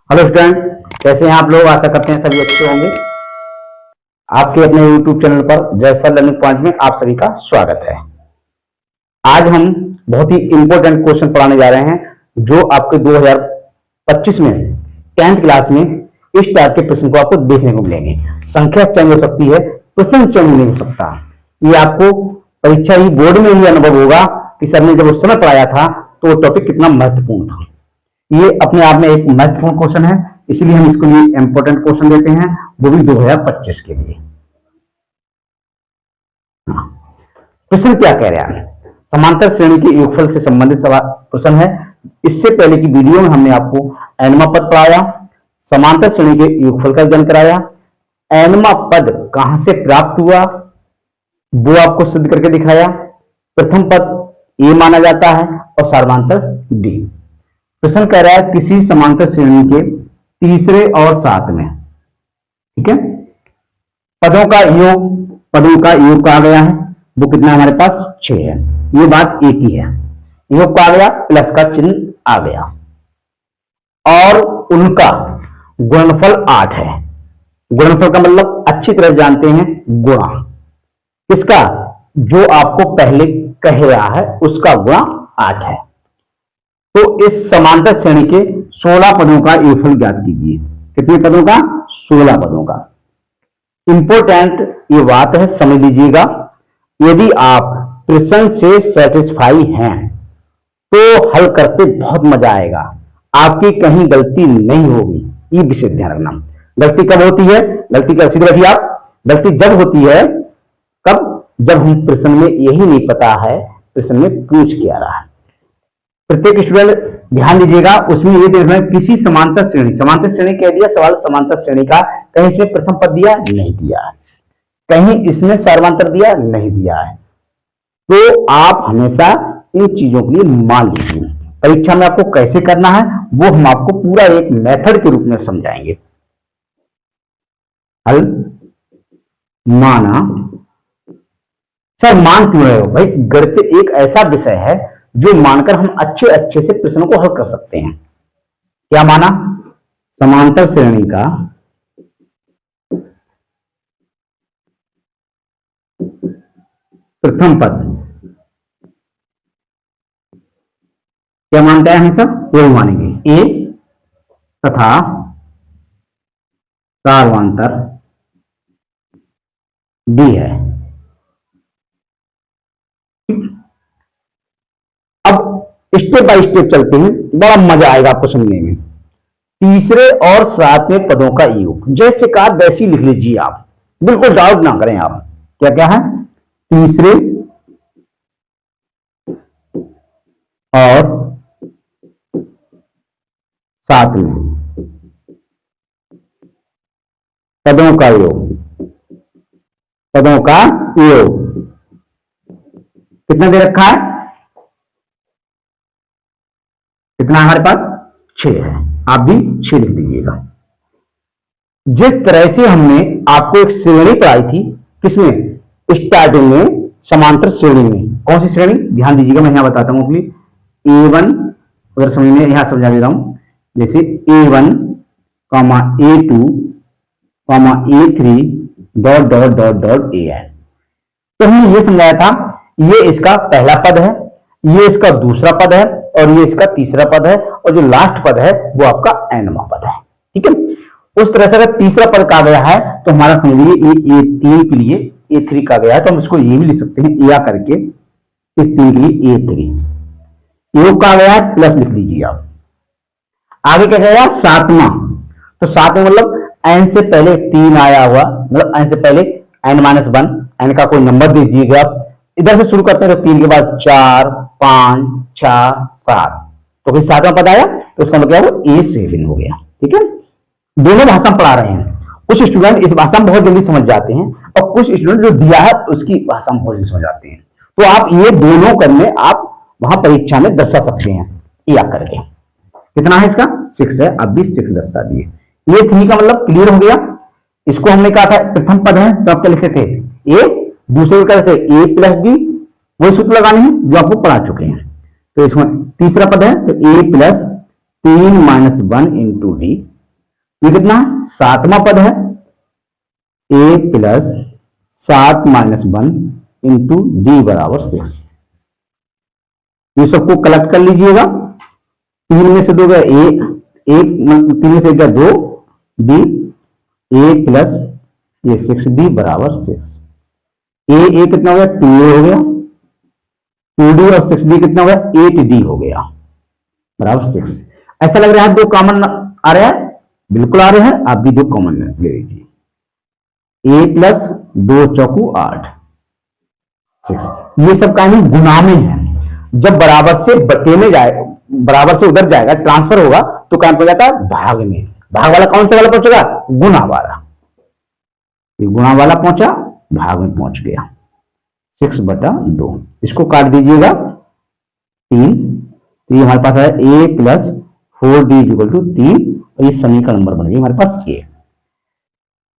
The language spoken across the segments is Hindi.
हेलो स्टूडेंट, कैसे हैं आप लोग। आशा करते हैं सभी अच्छे होंगे। आपके अपने YouTube चैनल पर जैसा लर्निंग पॉइंट में आप सभी का स्वागत है। आज हम बहुत ही इंपॉर्टेंट क्वेश्चन पढ़ाने जा रहे हैं जो आपके 2025 में 10th क्लास में इस टाइप के प्रश्न को आपको देखने को मिलेंगे। संख्या चेंज हो सकती है, प्रश्न चेंज नहीं हो सकता। ये आपको परीक्षा ही बोर्ड में ही अनुभव होगा कि सर ने जब उस समय पढ़ाया था तो वो टॉपिक कितना महत्वपूर्ण था। ये अपने आप में एक महत्वपूर्ण क्वेश्चन है, इसलिए हम इसको लिए इंपॉर्टेंट क्वेश्चन देते हैं, वो भी 2025 के लिए। प्रश्न क्या कह रहा है? समांतर श्रेणी के योगफल से संबंधित प्रश्न है। इससे पहले की वीडियो में हमने आपको एनमा पद पढ़ाया, समांतर श्रेणी के योगफल का ज्ञान कराया। एनमा पद कहां से प्राप्त हुआ वो आपको सिद्ध करके दिखाया। प्रथम पद ए माना जाता है और सार्वधातुक डी। प्रश्न कह रहा है किसी समांतर श्रेणी के तीसरे और सातवें, ठीक है, पदों का योग कहा गया है। वो कितना हमारे पास 6 है। ये बात एक ही है। योग का आ गया, प्लस का चिन्ह आ गया और उनका गुणनफल 8 है। गुणनफल का मतलब अच्छी तरह जानते हैं, गुणा किसका, जो आपको पहले कह रहा है उसका गुणा 8 है। तो इस समांतर श्रेणी के 16 पदों का योगफल ज्ञात कीजिए। कितने पदों का? 16 पदों का। इंपोर्टेंट ये बात है, समझ लीजिएगा। यदि आप प्रश्न से सेटिस्फाई हैं तो हल करते बहुत मजा आएगा, आपकी कहीं गलती नहीं होगी। ये विशेष ध्यान रखना। गलती कब होती है? गलती का सीधे बैठिए आप। गलती जब होती है, कब? जब हम प्रश्न में यही नहीं पता है प्रश्न में पूछ क्या रहा है। प्रत्येक स्टूडेंट ध्यान दीजिएगा, उसमें ये देखना है किसी समांतर श्रेणी कह दिया, सवाल समांतर श्रेणी का, कहीं इसमें प्रथम पद दिया नहीं दिया है, कहीं इसमें सार्वधातुक दिया नहीं दिया है। तो आप हमेशा इन चीजों के लिए मान लीजिए। परीक्षा में आपको कैसे करना है वो हम आपको पूरा एक मेथड के रूप में समझाएंगे। हल माना, सर मान क्यों रहे हो भाई? गणित एक ऐसा विषय है जो मानकर हम अच्छे से प्रश्नों को हल कर सकते हैं। क्या माना? समांतर श्रेणी का प्रथम पद क्या मानता है हमेशा? वो मानेंगे ए तथा सार्वधातुक डी है। स्टेप बाय स्टेप चलते हैं, बड़ा मजा आएगा आपको समझने में। तीसरे और सातवें पदों का योग जैसे कहा वैसे लिख लीजिए आप, बिल्कुल डाउट ना करें आप। क्या क्या है? तीसरे और सातवें पदों का योग, पदों का योग कितना दे रखा है? कितना हमारे पास? 6 है। आप भी 6 लिख दीजिएगा। जिस तरह से हमने आपको एक श्रेणी पढ़ाई थी, किसमें? स्टार्टिंग में समांतर श्रेणी में। कौन सी श्रेणी? ध्यान दीजिएगा, मैं यहां बताता हूं प्लीज। A1 अगर समझने, यहां समझा दे रहा हूं, जैसे A1, A2, A3 dot dot dot dot AN। तो हमने ये समझाया था, ये इसका पहला पद है, ये इसका दूसरा पद है और ये इसका तीसरा पद है, और जो लास्ट पद है वो आपका एनमा पद है। ठीक है। उस तरह से अगर तीसरा पद कहा गया है तो हमारा समझ लीजिए A3 के लिए A3 कहा गया है, तो हम इसको ये भी लिख सकते हैं या करके, इस 3 के लिए A3 योग कहा गया है, प्लस लिख लीजिए आप। आगे क्या कहेगा? सातवां। तो सातवां मतलब एन से पहले 3 आया हुआ, मतलब एन से पहले n-1, एन का कोई नंबर दीजिएगा आप। इधर से शुरू करते हैं तो 3 के बाद 4, 5, 6, 7, तो फिर 7वां पद आया, तो उसका मतलब क्या है? A7 हो गया। ठीक है। दोनों भाषा में पढ़ा रहे हैं। कुछ स्टूडेंट इस भाषा में बहुत जल्दी समझ जाते हैं और कुछ स्टूडेंट जो दिया है उसकी भाषा में बहुत जल्दी समझ जाते हैं। तो आप ये दोनों करने आप वहां परीक्षा में दर्शा सकते हैं या करके। कितना है इसका? 6 है। अब भी 6 दर्शा दिए। ये 3 का मतलब क्लियर हो गया। इसको हमने कहा था प्रथम पद है, तो आप क्या लिखते थे? ए। दूसरे का थे A प्लस डी, वही सूत्र लगाने हैं जो आपको पढ़ा चुके हैं। तो इसमें तीसरा पद है तो A प्लस 3 - 1 इंटू डी ये कितना है, सातवां पद है, ए प्लस 7 माइनस 1 इंटू डी बराबर 6। ये सबको कलेक्ट कर लीजिएगा। 3 में से 2 गया ए, 3 में से 1 गया 2 डी, ए प्लस ये 6d बराबर 6। ए कितना हो गया, 2a हो गया, 2d और 6d कितना हो गया, 8d हो गया बराबर 6। ऐसा लग रहा है 2 कॉमन आ रहा है, बिल्कुल आ रहे हैं, आप भी 2 कॉमन ले लीजिए। ए प्लस 2 चौकू 8 6। ये सब का गुना में है। जब बराबर से बटे में जाए, बराबर से उधर जाएगा, ट्रांसफर होगा तो कहां पर जाता है, भाग में। भाग वाला कौन सा वाला पहुंचेगा, गुना वाला। गुणा वाला पहुंचा, भाग में पहुंच गया। 6/2 इसको काट दीजिएगा 3, तो ये हमारे पास है a plus 4d equal to 3, और ये समीकरण नंबर बन गई हमारे पास a।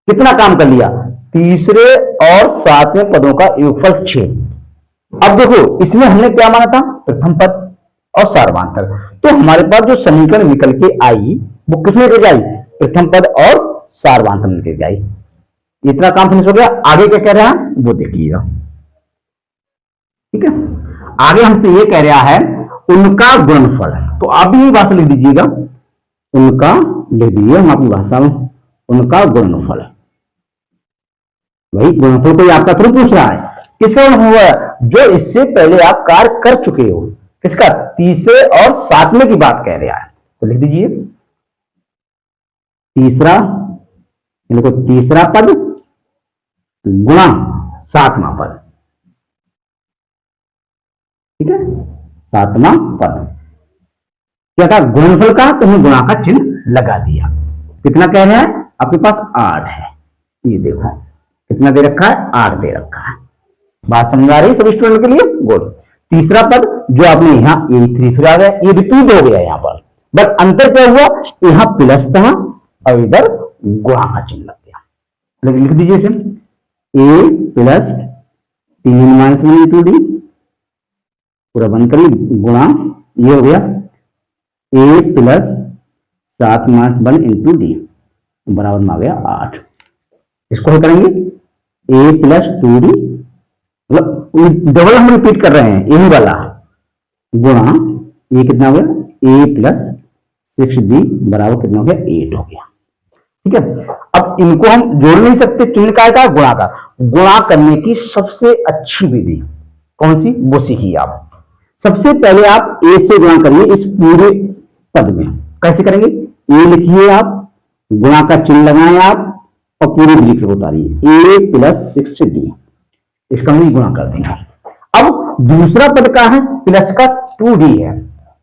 कितना काम कर लिया, तीसरे और सातवें पदों का योगफल 6। अब देखो इसमें हमने क्या माना था, प्रथम पद और सार्वधातुक। तो हमारे पास जो समीकरण निकल के आई वो किसमें निकल आई, प्रथम पद और सार्वधातुक में निकल आई। इतना काम फिनिश हो गया। आगे क्या कह रहा है वो देखिएगा, ठीक है। आगे हमसे ये कह रहा है उनका गुणनफल, तो आप भी यही भाषा लिख दीजिएगा, उनका लिख दीजिए हम अपनी भाषा में, उनका गुणनफल। वही गुणनफल कोई आपका थोड़ा पूछ रहा है, किसका हुआ, जो इससे पहले आप कार्य कर चुके हो। किसका, तीसरे और सातवें की बात कह रहा है, तो लिख दीजिए तीसरा, देखो तीसरा पद गुणा सातवां पद, ठीक है, सातवां पद क्या था, गुणनफल का, तो हमने गुणा का चिन्ह लगा दिया। कितना कह रहे हैं, आपके पास 8 है, ये देखो कितना दे रखा है, 8 दे रखा है। बात समझ आ रही सभी स्टूडेंट के लिए, गुड। तीसरा पद जो आपने यहाँ a3 फिर आ गया, ये रिपीट हो गया यहाँ पर, बट अंतर क्या हुआ, यहाँ प्लस था और इधर गुणा का चिन्ह लग गया। लिख दीजिए इसे, a plus 3 minus 1 into D, पूरा बंद करिए, गुणा ये हो गया a plus 7 minus 1 into D बराबर में आ गया 8। इसको हल करेंगे a प्लस 2d, मतलब डबल हम रिपीट कर रहे हैं यही वाला, गुणा ये कितना हो गया, a प्लस 6d बराबर कितना हो गया, 8 हो गया, ठीक है। अब इनको हम जोड़ नहीं सकते, चिन्ह का गुणा का, गुणा करने की सबसे अच्छी विधि कौन सी, वो सीखिए आप। सबसे पहले आप a से गुणा करिए इस पूरे पद में। कैसे करेंगे, a लिखिए आप, गुणा का चिन्ह लगाएं आप और पूरी लिख के उतारिए, a प्लस 6d, इसका हम गुणा कर देंगे। अब दूसरा पद का है प्लस का 2d है,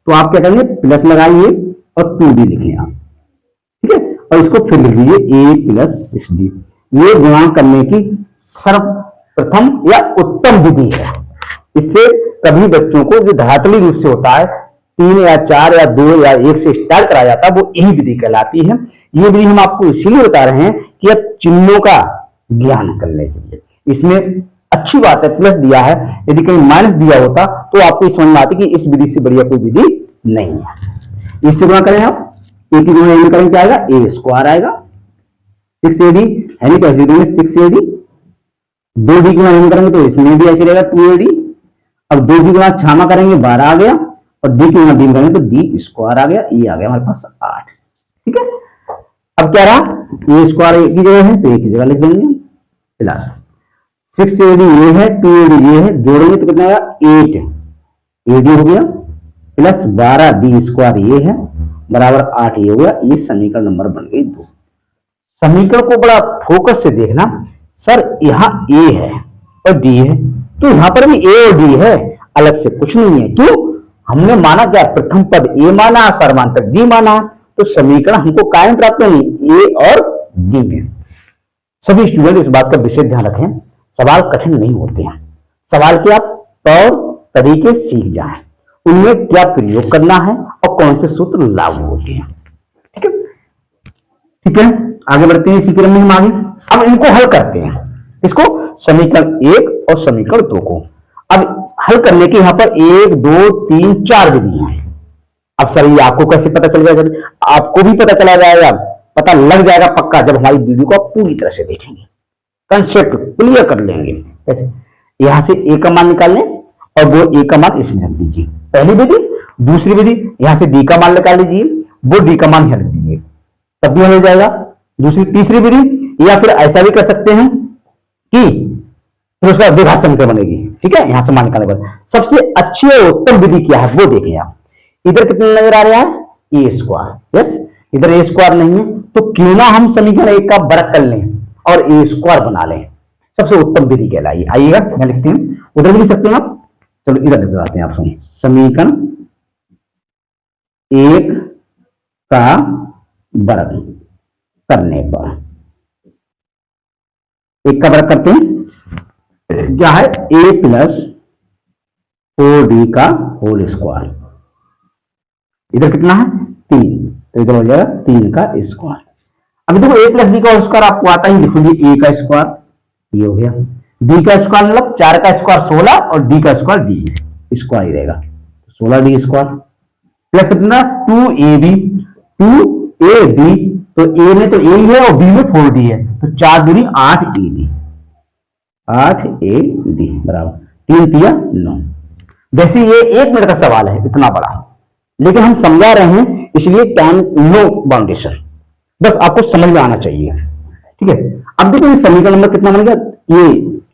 तो आप क्या करेंगे, प्लस लगाइए और 2d लिखिए आप, ठीक है, और इसको फिर लिख लीजिए a प्लस 6d। ये गुणा करने की सर्वप्रथम या उत्तम विधि है। इससे कभी बच्चों को जो धरातली रूप से होता है 3 या 4 या 2 या 1 से स्टार्ट कराया जाता है, वो यही विधि कहलाती है। ये विधि हम आपको इसीलिए बता रहे हैं कि अब चिन्हों का ज्ञान करने के लिए। इसमें अच्छी बात है प्लस दिया है, यदि कहीं माइनस दिया होता तो आपको समझ में आती कि इस विधि से बढ़िया कोई विधि नहीं है। इससे गुणा करें आप, ए की गुणा करें क्या आएगा, ए स्क्वायर आएगा, 6ad है नहीं, कैसे देंगे 6ad, 2d गुणा करेंगे तो इसमें भी ऐसे रहेगा 2ad। अब 2 की गुणा छामा करेंगे 12 आ गया, और d की गुणा d करेंगे तो d स्क्वायर आ गया, ये आ गया हमारे पास 8, ठीक है। अब क्या रहा, ए स्क्वायर एक की जगह है तो एक की जगह लिख देंगे, प्लस 6ad ये है, 2ad ये है, जोड़ेंगे तो कितना आएगा 8ad हो गया, प्लस 12d स्क्वायर ये है बराबर 8 ये हो गया। ये समीकरण नंबर बन गई 2। समीकरण को बड़ा फोकस से देखना, सर यहाँ a है और d है, तो यहां पर भी a और d है, अलग से कुछ नहीं है। क्यों, हमने माना क्या, प्रथम पद a माना, सार्वधातुक d माना, तो समीकरण हमको कायम प्राप्त नहीं a और d में। सभी स्टूडेंट इस बात का विशेष ध्यान रखें, सवाल कठिन नहीं होते हैं, सवाल के आप तौर तरीके सीख जाएं, उनमें क्या प्रयोग करना है और कौन से सूत्र लागू होते हैं, ठीक है। ठीक है, आगे बढ़ते हैं इसी क्रम में हम आगे। अब इनको हल करते हैं, इसको समीकरण 1 और समीकरण 2 को। अब हल करने के यहां पर 1 2 3 4 विधि हैं। अब सर ये आपको कैसे पता चल गया, आपको भी पता चला जाएगा पता लग जाएगा पक्का जब हमारी वीडियो को आप पूरी तरह से देखेंगे, कंसेप्ट क्लियर कर लेंगे। कैसे, यहां से ए का मान निकाल लें और वो ए का मान इसमें रख दीजिए, पहली विधि। दूसरी विधि, यहां से डी का मान निकाल लीजिए, वो डी का मान यहां रख दीजिए, तब भी हो जाएगा। दूसरी तीसरी विधि, या फिर ऐसा भी कर सकते हैं कि फिर उसका द्विघात समीकरण बनेगी। ठीक है, यहां से मान निकालने पर सबसे अच्छी और उत्तम विधि क्या है वो देखें आप। इधर कितना नजर आ रहा है, ए स्क्वायर। यस, इधर ए स्क्वायर नहीं है तो क्यों ना हम समीकरण एक का वर्ग कर लें और ए स्क्वायर बना लें, सबसे उत्तम विधि कहलाई। आइएगा मैं लिखते हैं, उधर भी लिख सकते हैं आप, चलो इधर लिख आते हैं आप। सुनिए, समीकरण एक का वर्ग करने पर, एक का वर्ग करते हैं, क्या है, ए प्लस 4d का होल स्क्वायर। इधर कितना है, 3, तो इधर हो जाएगा 3 का स्क्वायर। अभी देखो ए प्लस बी का होल स्क्वायर आपको आता ही, लिखोगे ए का स्क्वायर, ये हो गया। डी का स्क्वायर मतलब 4 का स्क्वायर 16 और डी का स्क्वायर डी स्क्वायर ही रहेगा, 16d स्क्वायर प्लस कितना 2ab, 2ab, तो ए में तो ए ही है और बी में 4d है, तो 4 दूनी 8ad, 8ad बराबर 3 तिया 9। वैसे ये 1 मिनट का सवाल है इतना बड़ा, लेकिन हम समझा रहे हैं इसलिए टाइम नो बाउंडेशन, बस आपको समझ में आना चाहिए। ठीक है, अब देखो ये समीकरण नंबर कितना बन गया, ये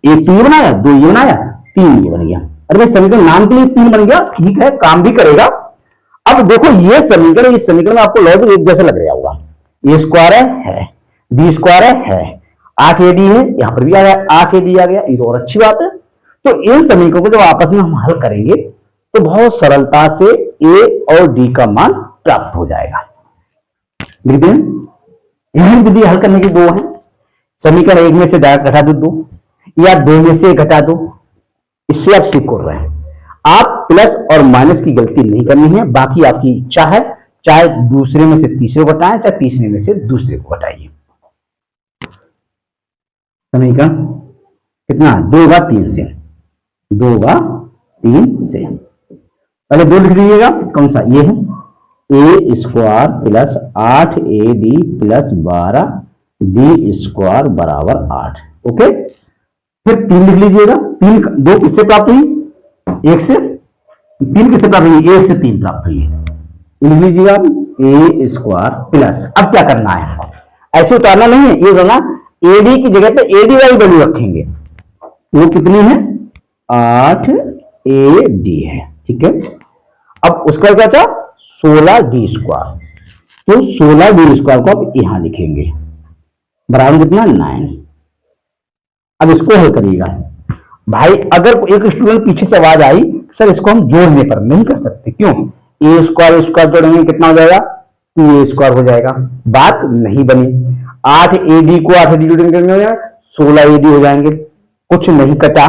1 तो ये बनाया, 2 ये बनाया, 3 ये बन गया। अरे भाई समीकरण नाम के लिए 3 बन गया, ठीक है, काम भी करेगा। अब देखो ये समीकरण, इस समीकरण में आपको लॉजिक एक जैसा लग रहा होगा, ए स्क्वायर है, बी स्क्वायर है, 8ad है, यहां पर भी आ गया 8ad आ गया, ये तो और अच्छी बात है। तो इन समीकरणों को जब आपस में हम हल करेंगे तो बहुत सरलता से ए और डी का मान प्राप्त हो जाएगा। लिख दें, यही विधि हल करने की 2 है, समीकरण 1 में से घटा दो 2, या 2 में से घटा दो, इससे आप सीख कर रहे हैं। आप प्लस और माइनस की गलती नहीं करनी है, बाकी आपकी इच्छा है, चाहे दूसरे में से तीसरे को घटाएं, चाहे तीसरे में से दूसरे को घटाइए। समीकरण कितना, 2 का 3 से, 2 का 3 से, पहले 2 लिख दीजिएगा, कौन सा, ये है A square plus 8ad plus 12d square बराबर 8। ओके, फिर 3 लिख लीजिएगा, 3 2 किससे प्राप्त हुई, 1 से, 3 किससे प्राप्त हुई, 1 से 3 प्राप्त हुई है, लिख लीजिएगा ए स्क्वायर प्लस, अब क्या करना है, ऐसे उतारना नहीं है, ये करना एडी की जगह पे एडी वाली वैल्यू रखेंगे, वो कितनी है, 8ad है। ठीक है, अब उसका क्या था, 16d स्क्वायर, तो 16d स्क्वायर को आप यहां लिखेंगे, बराबर कितना 9। अब इसको हल करिएगा भाई। अगर एक स्टूडेंट पीछे से आवाज आई सर इसको हम जोड़ने पर नहीं कर सकते, क्यों, ए स्क्वायर स्क्वायर जोड़ेंगे कितना हो जाएगा, 2a स्क्वायर हो जाएगा, बात नहीं बनी। 8ad को 8ad जोड़ेंगे 16ad हो जाएंगे, कुछ नहीं कटा।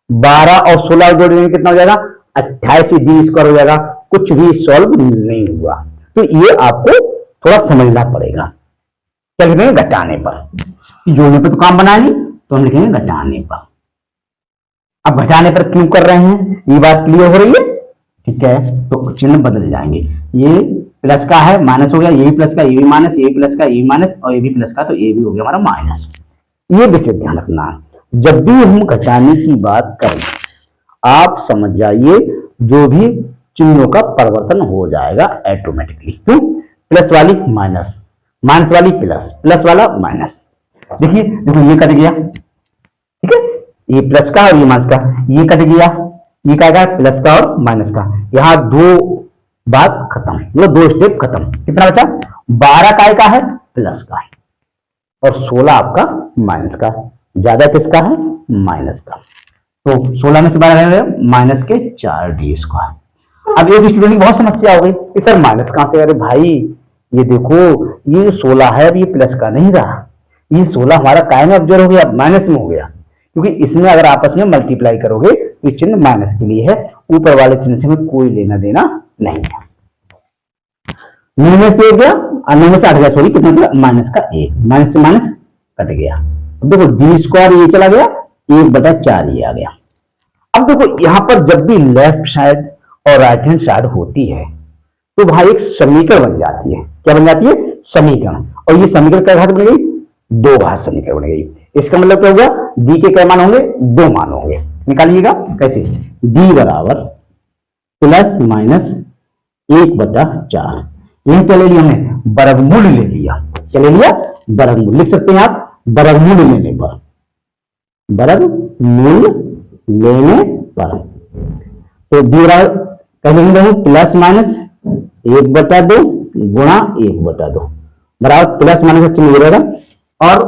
12 और 16 जोड़ेंगे कितना हो जाएगा, 28d स्क्वायर हो जाएगा, कुछ भी सॉल्व नहीं हुआ। तो ये आपको थोड़ा समझना पड़ेगा। क्या लिखेंगे, घटाने पर, जोड़ने पर तो काम बना नहीं, तो हम लिखेंगे घटाने पर। अब घटाने पर क्यों कर रहे हैं, ये बात क्लियर हो रही है। ठीक है, तो चिन्ह बदल जाएंगे, ये प्लस का है माइनस हो गया, ये भी प्लस का, ये भी माइनस, ये भी प्लस का, ये भी माइनस, और ये भी प्लस का, तो ये भी हो गया हमारा माइनस। ये विशेष ध्यान रखना, जब भी हम घटाने की बात करें आप समझ जाइए जो भी चिन्हों का परिवर्तन हो जाएगा ऑटोमेटिकली। क्यों, प्लस वाली माइनस, माइनस वाली प्लस, प्लस वाला माइनस। देखिए देखो ये कट गया, ठीक है, ये प्लस का और ये माइनस का, ये कट गया, ये क्या है, प्लस का और माइनस का। यहां 2 बात खत्म, मतलब 2 स्टेप खत्म। कितना बचा, 12 का है, प्लस का है, और 16 आपका माइनस का। ज्यादा किसका है, माइनस का। तो 16 में से 12 माइनस के 4d स्क्वायर। अब एक स्टूडेंट की बहुत समस्या हो गई कि सर माइनस कहां से, अरे भाई ये देखो ये 16 है, अब ये प्लस का नहीं रहा, ये 16 हमारा काय में अब्जर्व हो गया, माइनस में हो गया, क्योंकि इसमें अगर आपस में मल्टीप्लाई करोगे तो चिन्ह माइनस के लिए है, ऊपर वाले चिन्ह से में कोई लेना देना नहीं है। 9 में से 1 गया और 9 में से 8 गया, सॉरी कितना था, माइनस का 1, माइनस से माइनस कट गया। अब देखो डी स्क्वायर ये चला गया, 1/4 ये आ गया। अब देखो यहां पर जब भी लेफ्ट साइड और राइट हैंड साइड होती है तो भाई एक समीकरण बन जाती है। क्या बन जाती है, समीकरण। और ये समीकरण क्या घात बन गई, 2 घात समीकरण बन गई। इसका मतलब क्या होगा, डी के क्या मान होंगे, 2 मान होंगे। निकालिएगा कैसे, डी बराबर प्लस माइनस 1/4। यह क्या ले लिया हमने, वर्गमूल ले लिया। क्या ले लिया, वर्गमूल। लिख सकते हैं आप वर्गमूल लेने पर, वर्गमूल लेने पर। तो डी बराबर कहेंगे प्लस माइनस 1/2 गुणा 1/2 बराबर प्लस माइनस का चिन्ह रहेगा, और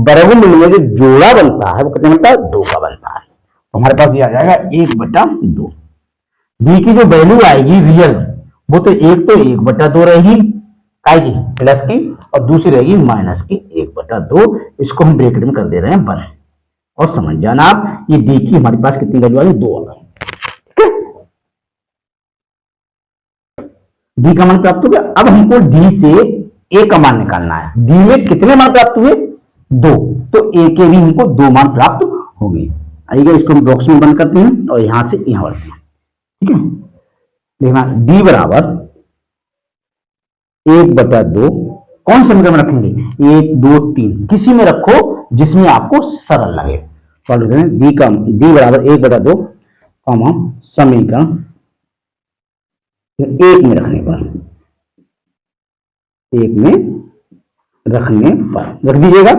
वर्गमूल में जो जोड़ा बनता है वो कितना बनता है, 2 का बनता है। तो हमारे पास ये आ जाएगा 1/2। डी की जो वैल्यू आएगी रियल, वो तो 1/2 रहेगी काय की, प्लस की, और दूसरी रहेगी माइनस की 1/2। इसको हम ब्रैकेट में कर दे रहे हैं 1। और समझ जाना आप, ये डी की हमारे पास कितनी वैल्यू आई, 2 आ गई। डी का मान प्राप्त हो गया। अब हमको डी से ए का मान निकालना है। डी में कितने मान प्राप्त हुए, 2, तो ए के भी हमको 2 मान प्राप्त होंगे। आइएगा इसको हम बॉक्स में बंद करते हैं और यहां से यहां बढ़ते हैं। ठीक है, देखना डी बराबर 1/2 कौन से समीकरण में रखेंगे, 1 2 3 किसी में रखो जिसमें आपको सरल लगे। तो डी बराबर 1/2 समीकरण 1 में रखने पर, 1 में रखने पर रख दीजिएगा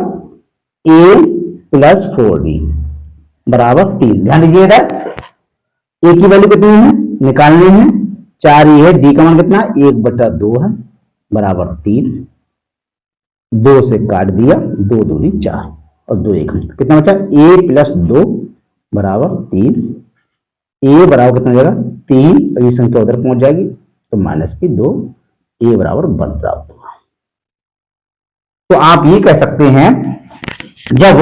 a प्लस 4d बराबर 3। ध्यान दीजिएगा a की वैल्यू कितनी है, निकालनी है 4 ही है। d का मान कितना 1/2 है बराबर 3। 2 से काट दिया, 2 दूनी 4 और 2 1 कितना बचा, a प्लस 2 बराबर 3। a बराबर कितना हो जाएगा 3, और ये संख्या उधर पहुंच जाएगी तो माइनस की 2, a बराबर 1 प्राप्त होगा। तो आप ये कह सकते हैं जब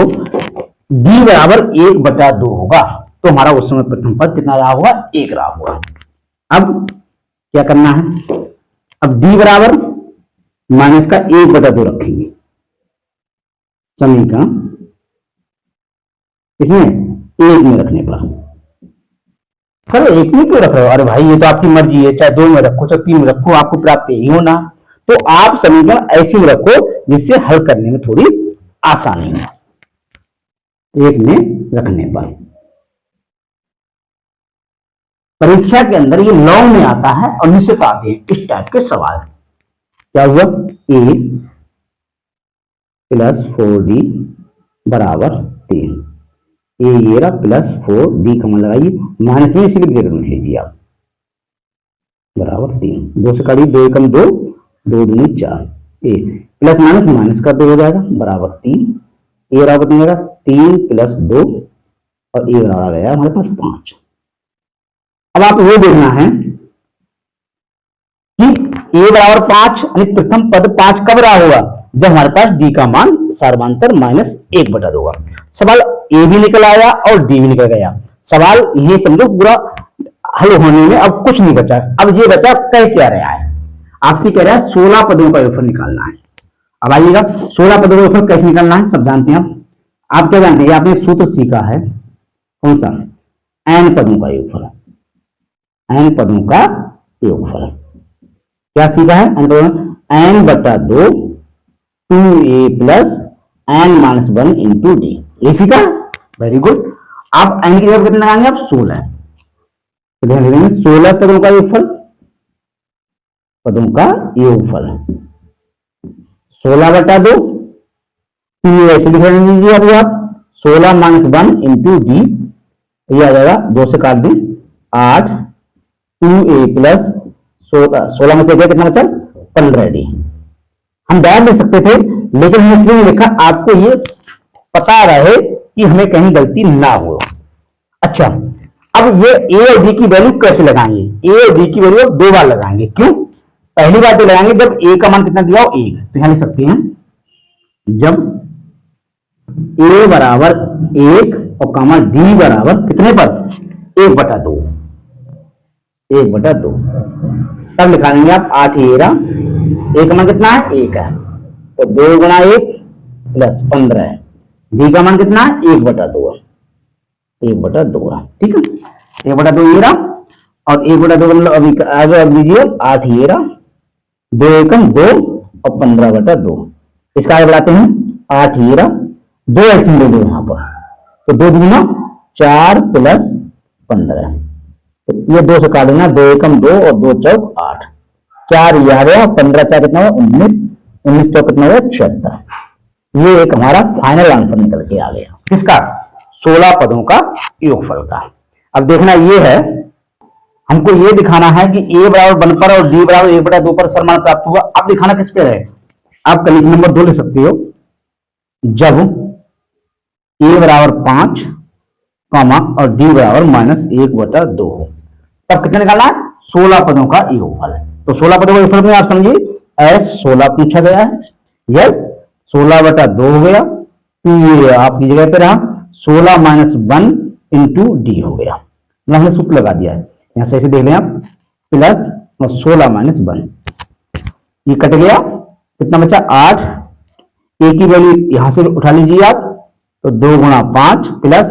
d बराबर 1/2 होगा तो हमारा उस समय प्रथम पद कितना रहा होगा, 1 रहा होगा। अब क्या करना है, अब d बराबर माइनस का 1/2 रखेंगे समीकरण, इसमें 1 में रखने पर। सर 1 में क्यों रख रहे हो, अरे भाई ये तो आपकी मर्जी है, चाहे 2 में रखो चाहे 3 में रखो, आपको प्राप्त यही होना। तो आप समीकरण ऐसे में रखो जिससे हल करने में थोड़ी आसानी हो। 1 में रखने पर परीक्षा के अंदर ये लॉन्ग में आता है और निश्चित आते हैं इस टाइप के सवाल। क्या हुआ, a प्लस 4d बराबर 3। ए ये रहा प्लस 4d का मान लगाइए, माइनस में इसीलिए ब्रैकेट में लीजिए आप, बराबर 3। 2 से काटिए, 2 एकम 2, 2 दूनी 4। ए प्लस माइनस माइनस का 2 हो जाएगा बराबर 3। ए बराबर कितना जाएगा 3 प्लस 2 और ए बराबर आ गया हमारे पास 5। अब आप ये देखना है कि ए बराबर 5 यानी प्रथम पद 5 कब रहा होगा, जब हमारे पास डी का मान सर्वांतर माइनस 1/2 होगा। सवाल ए भी निकल आया और डी भी निकल गया। सवाल ये समझो पूरा हल होने में अब कुछ नहीं बचा। अब ये बचा कह क्या रहा है, आपसे कह रहा है 16 पदों का योगफल निकालना है। अब आइएगा 16 पदों का योगफल कैसे निकालना है सब जानते हैं। आप क्या जानते हैं, आपने एक सूत्र सीखा है, कौन सा, n पदों का योगफल। n पदों का योगफल क्या सीखा है, n/2 2a plus n-1 into D, ये सीखा। Very good. आप n की जगह कितने लगाएंगे, आप 16। तो ध्यान देंगे 16 पदों का योगफल, पदों का योगफल 16/2, ऐसे लिख लीजिए अभी आप 16-1 इंटू डी, ये आ जाएगा 2 से काट दी 8, 2a प्लस 16 में से गया कितना बचा 15d। हम डायरेक्ट लिख सकते थे लेकिन हमने इसलिए लिखा आपको ये पता रहे कि हमें कहीं गलती ना हो। अच्छा, अब ये a और b की वैल्यू कैसे लगाएंगे, a और b की वैल्यू 2 बार लगाएंगे। क्यों, पहली बार तो लगाएंगे जब a का मान कितना दिया हो 1, तो यहां लिख सकते हैं जब a बराबर 1 और कामा d बराबर कितने पर 1/2, 1/2 तब लिखा लेंगे आप 8 13, a का मान कितना है 1 है, तो 2 गुणा 1 प्लस 15 है। d का मान कितना है 1/2 है, 1/2 है। ठीक है, 1/2 ये रहा और 1/2 मतलब अभी आगे अब लीजिए 8 13, 2 एकम 2 और 15/2, इसका आगे बढ़ाते हैं, 8 ये रहा, 2 एलसीएम ले लो यहां पर, तो 2 दूना 4 प्लस 15, ये 2 से काट देना, 2 एकम 2 और 2 चौक 8, 4 ये आ गया, 15 4 कितना हुआ 19, 19 चौक कितना हुआ 76। ये एक हमारा फाइनल आंसर निकल के आ गया किसका, 16 पदों का योगफल का। अब देखना ये है, हमको ये दिखाना है कि a बराबर 1 पर और d बराबर 1/2 पर सरमान प्राप्त हुआ। अब दिखाना किस पे है, आप कंडीशन नंबर 2 लिख सकते हो, जब a बराबर 5 और d बराबर -1/2 हो, तब कितना निकालना है, 16 पदों का योगफल। तो 16 पदों का योगफल में आप समझिए s 16 पूछा गया है, यस 16/2 हो गया, तो ये आपकी जगह पे रहा 16 - 1 × d हो गया, हमने सूत्र लगा दिया है, यहां से ऐसे देख लें आप, प्लस और 16 - 1, ये कट गया, कितना बचा 8, a की वैल्यू यहां से उठा लीजिए आप, तो 2 × 5 प्लस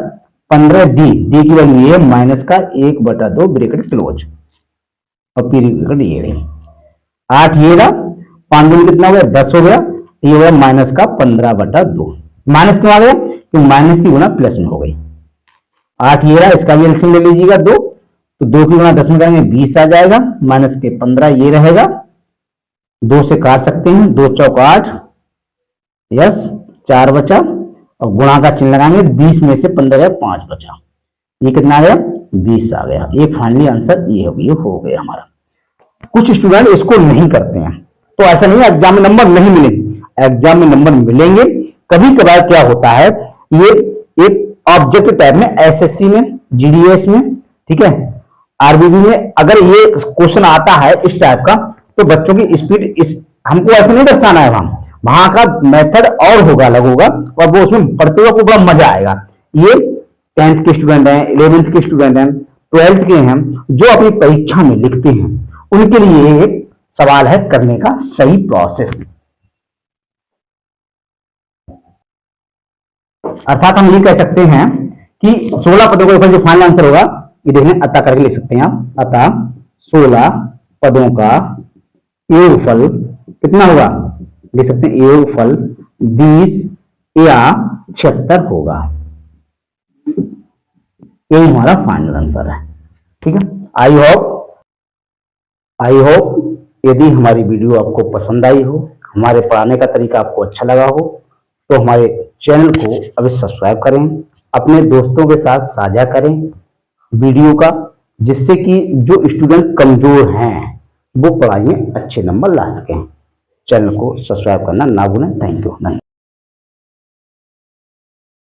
15 d की वैल्यू ये माइनस का 1/2 ब्रैकेट क्लोज, और पीरियड ये रही 8 ये रहा, 5 दूनी कितना हो गया 10 हो गया, ये हो गया माइनस का 15/2, माइनस क्यों आ गया, क्योंकि माइनस की गुना प्लस में हो गई। 8 ये रहा, इसका भी एलसीएम ले लीजिएगा 2, तो 2 की गुना 10 में करेंगे 20 आ जाएगा, माइनस के 15 ये रहेगा, 2 से काट सकते हैं, 2 चौक 8, यस 4 बचा, और गुणा का चिन्ह लगाएंगे, 20 में से 15 गया 5 बचा, ये कितना आ गया 20 आ गया। एक फाइनली आंसर ये हो गया हमारा। कुछ स्टूडेंट इसको नहीं करते हैं, तो ऐसा नहीं है एग्जाम में नंबर नहीं मिलेंगे, एग्जाम में नंबर मिलेंगे। कभी कभार क्या होता है, ये एक ऑब्जेक्टिव टाइप में एसएससी में, जीडीएस में, ठीक है, आरबीबी में अगर ये क्वेश्चन आता है इस टाइप का, तो बच्चों की स्पीड इस हमको ऐसे नहीं दर्शाना है, वहां का मेथड और होगा, अलग होगा, और वो उसमें पढ़ते हुए आपको बड़ा मजा आएगा। ये 10th के स्टूडेंट हैं, 11th के स्टूडेंट हैं, 12th के हैं, जो अपनी परीक्षा में लिखते हैं, उनके लिए एक सवाल है करने का सही प्रोसेस। अर्थात हम ये कह सकते हैं कि 16 पदों का जो फाइनल आंसर होगा, ये देखने अतः करके लिख सकते हैं आप, अतः 16 पदों का योगफल कितना होगा, लिख सकते हैं योगफल 20 या 76 होगा। यही हमारा फाइनल आंसर है, ठीक है। आई होप यदि हमारी वीडियो आपको पसंद आई हो, हमारे पढ़ाने का तरीका आपको अच्छा लगा हो, तो हमारे चैनल को अभी सब्सक्राइब करें, अपने दोस्तों के साथ साझा करें वीडियो का, जिससे कि जो स्टूडेंट कमजोर हैं वो पढ़ाई में अच्छे नंबर ला सकें। चैनल को सब्सक्राइब करना ना भूलें। Thank you.